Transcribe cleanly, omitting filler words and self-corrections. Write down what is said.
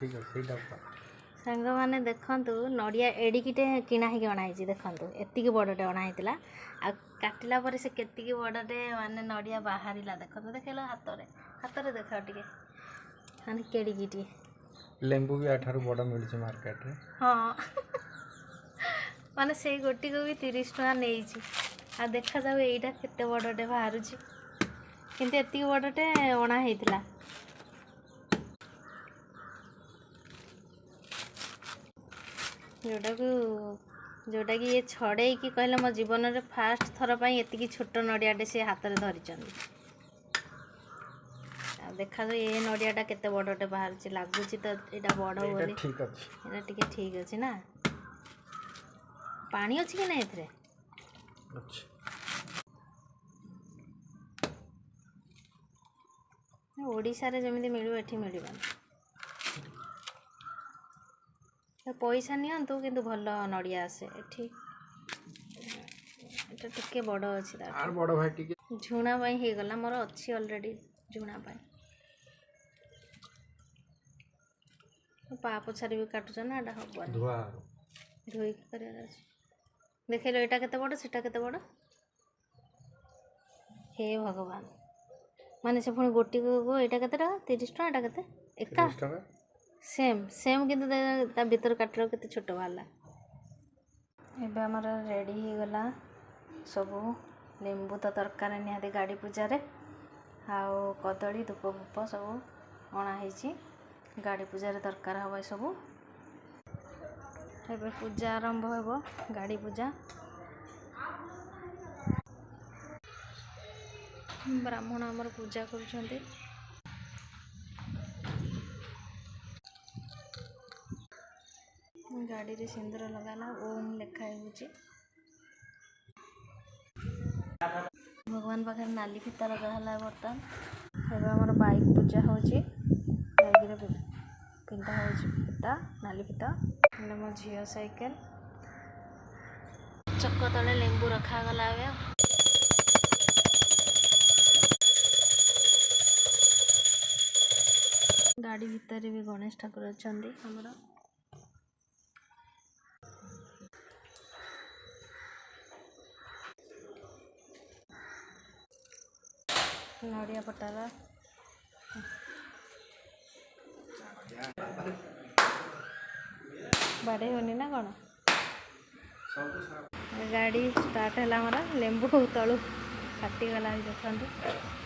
ठीक है ସେଇଟା सांग मैंने देखु नड़िया एडिकीटे किणा ही अणाई देखु एतिक बड़टे अणाई आ काटिला पर से केतिकी बड़टे माने नड़िया बाहर देखु देखेल हाथ में देख टे माने केड़िकी लेंबू भी आठारु बड़ा मिलছে मार्केट रे हाँ माने से गोटी को भी 30 टका नहीं आ देखा जाऊ एटा केते बड़टे बाहर किंतु एतिक बड़टे अणा हेतिला जोटा कि ये छड़े कि कहले मो जीवन में फास्ट थर पर एति छोट नड़ियाटे से हाथ में धरी देखा जाए ये नड़ियाटा केते बड़टे बाहर लगुच तो यहाँ बड़ बोली ठीक ठीक अच्छे ना पानी अच्छी कि ना ये ओडिशा रे जमी मिलू एठी मिलबा पैसा नियंतु किंतु भल नड़िया आसे एठी एटा टिके बड़ अछि तार बड़ भाई टिके झुणा पई हे गला मोर अछि ऑलरेडी झुणा पई पा पछारी भी काटुछ ना एटा हबन धुआ धोई करिया अछि देखैलो एटा केते बड़ सेटा केते बड़ हे भगवान माने से पुणी गोटी को एटा केते टका 30 टका एटा केते एका सेम सेम किंतु ता भीतर काटलो केते छोट बाला एबे हमर रेडी हो गला सब लेंबू तो तरकारी निहाती गाड़ी पूजा रे आउ कदली धूप फूप सब अणा हेची गाड़ी पूजा रे दरकार हवा सब एबे पूजा आरंभ हेबो गाड़ी पूजा ब्राह्मण हमर पूजा करूछंती गाड़ी रे सिंदूर लगाला ओम लिखा है भगवान पाखे नाली फिता लगा बर्तमान एवं आम बाइक पूजा हो बाइक पिंधा हो फिता नाली फिता मो झील साइकेल चक तले लेंबू रखागला गाड़ी भितर भी गणेश ठाकुर अच्छा हमारा नड़िया पटाला बाड़े होनी ना कौन गाड़ी स्टार्ट है हमारा लेंबू तलू फाटी गला देखते